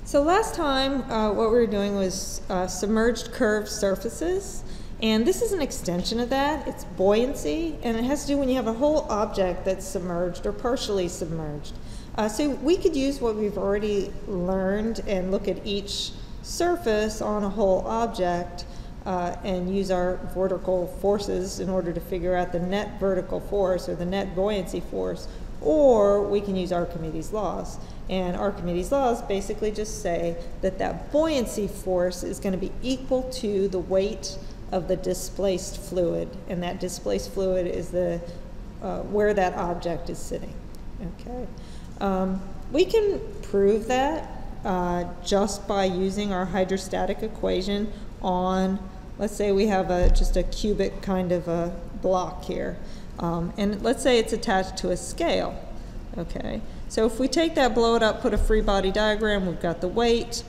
So last time what we were doing was submerged curved surfaces, and this is an extension of that. It's buoyancy, and it has to do when you have a whole object that's submerged or partially submerged. So we could use what we've already learned and look at each surface on a whole object and use our vertical forces in order to figure out the net vertical force or the net buoyancy force, or we can use Archimedes' laws. And Archimedes' laws basically just say that that buoyancy force is going to be equal to the weight of the displaced fluid, and that displaced fluid is the where that object is sitting. Okay, we can prove that just by using our hydrostatic equation on, let's say we have just a cubic kind of a block here, and let's say it's attached to a scale. Okay, so if we take that, blow it up, put a free body diagram, we've got the weight,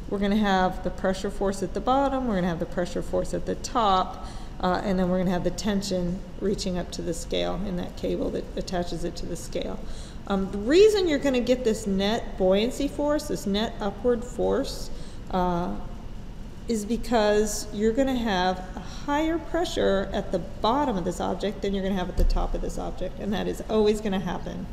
we're going to have the pressure force at the bottom, we're going to have the pressure force at the top, and then we're going to have the tension reaching up to the scale in that cable that attaches it to the scale. The reason you're going to get this net buoyancy force, this net upward force, is because you're going to have a higher pressure at the bottom of this object than you're going to have at the top of this object, and that is always going to happen.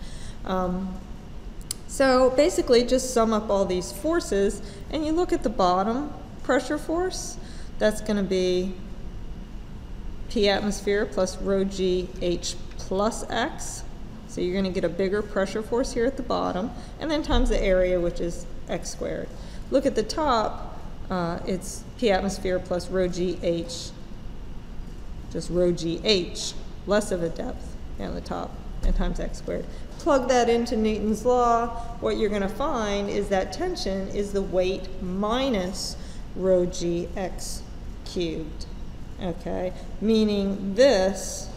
So basically just sum up all these forces and you look at the bottom pressure force. That's going to be P atmosphere plus rho g h plus x. So you're going to get a bigger pressure force here at the bottom, and then times the area, which is x squared. Look at the top, it's P atmosphere plus rho g h, just rho g h, less of a depth down the top, and times x squared. Plug that into Newton's law, what you're going to find is that tension is the weight minus rho g x cubed, okay? Meaning this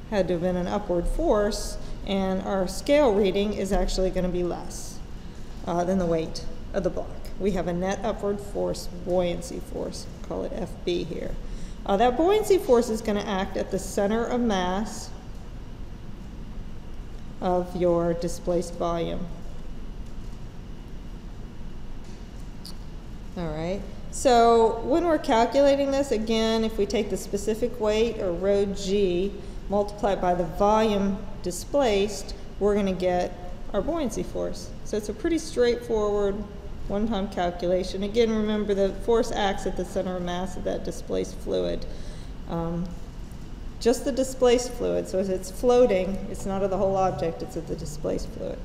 had to have been an upward force, and our scale reading is actually going to be less than the weight of the block. We have a net upward force, buoyancy force, call it FB here. That buoyancy force is going to act at the center of mass of your displaced volume. All right, so when we're calculating this, again, if we take the specific weight, or rho g, multiplied by the volume displaced, we're going to get our buoyancy force. So it's a pretty straightforward one-time calculation. Again, remember the force acts at the center of mass of that displaced fluid. Just the displaced fluid, so as it's floating, it's not of the whole object, it's of the displaced fluid.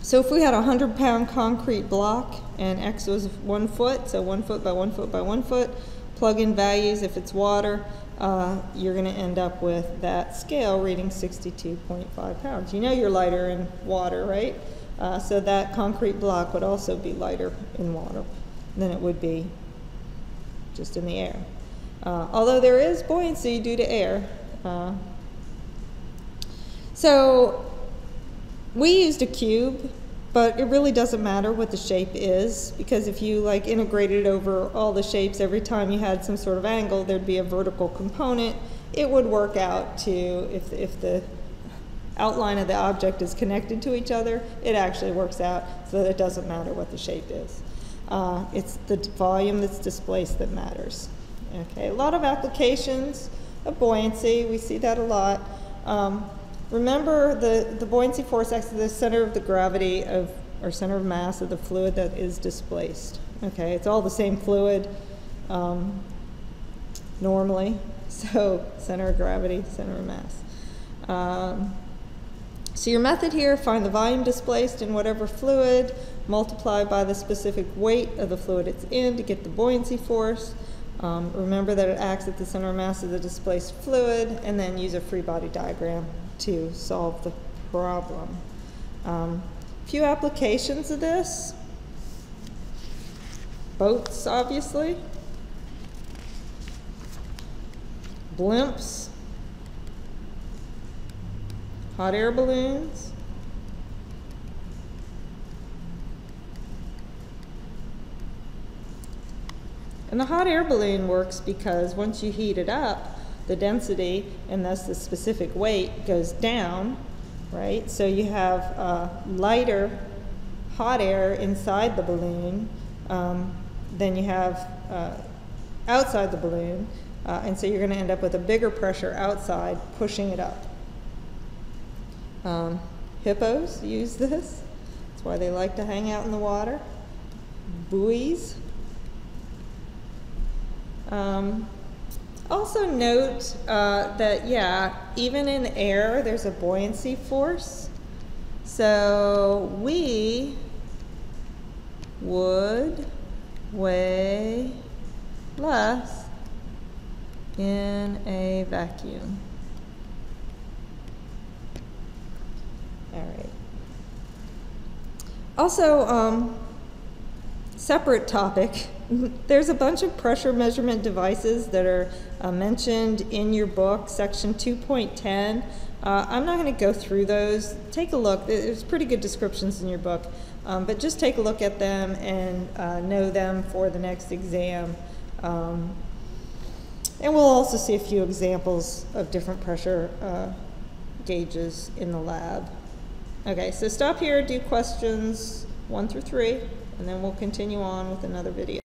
So if we had a 100-pound concrete block and x was 1 foot, so 1 foot by 1 foot by 1 foot, plug in values. If it's water, you're going to end up with that scale reading 62.5 pounds. You know you're lighter in water, right? So that concrete block would also be lighter in water than it would be just in the air. Although there is buoyancy due to air. So we used a cube, but it really doesn't matter what the shape is, because if you like integrated over all the shapes, every time you had some sort of angle, there'd be a vertical component. It would work out to, if the outline of the object is connected to each other, it actually works out so that it doesn't matter what the shape is. It's the volume that's displaced that matters. Okay, a lot of applications of buoyancy, we see that a lot. Remember the buoyancy force acts at the center of the gravity of, or center of mass of the fluid that is displaced. Okay, it's all the same fluid normally, so center of gravity, center of mass. So your method here, find the volume displaced in whatever fluid, multiply by the specific weight of the fluid it's in to get the buoyancy force. Remember that it acts at the center of mass of the displaced fluid, and then use a free body diagram to solve the problem. Few applications of this. Boats, obviously. Blimps. Hot air balloons. And the hot air balloon works because once you heat it up, the density and thus the specific weight goes down, right? So you have lighter hot air inside the balloon than you have outside the balloon, and so you're going to end up with a bigger pressure outside pushing it up. Hippos use this. That's why they like to hang out in the water. Buoys. Also note that, yeah, even in air there's a buoyancy force. So we would weigh less in a vacuum. All right. Also, separate topic, there's a bunch of pressure measurement devices that are mentioned in your book, section 2.10. I'm not going to go through those. Take a look. There's pretty good descriptions in your book, but just take a look at them and know them for the next exam. And we'll also see a few examples of different pressure gauges in the lab. Okay, so stop here, do questions 1 through 3, and then we'll continue on with another video.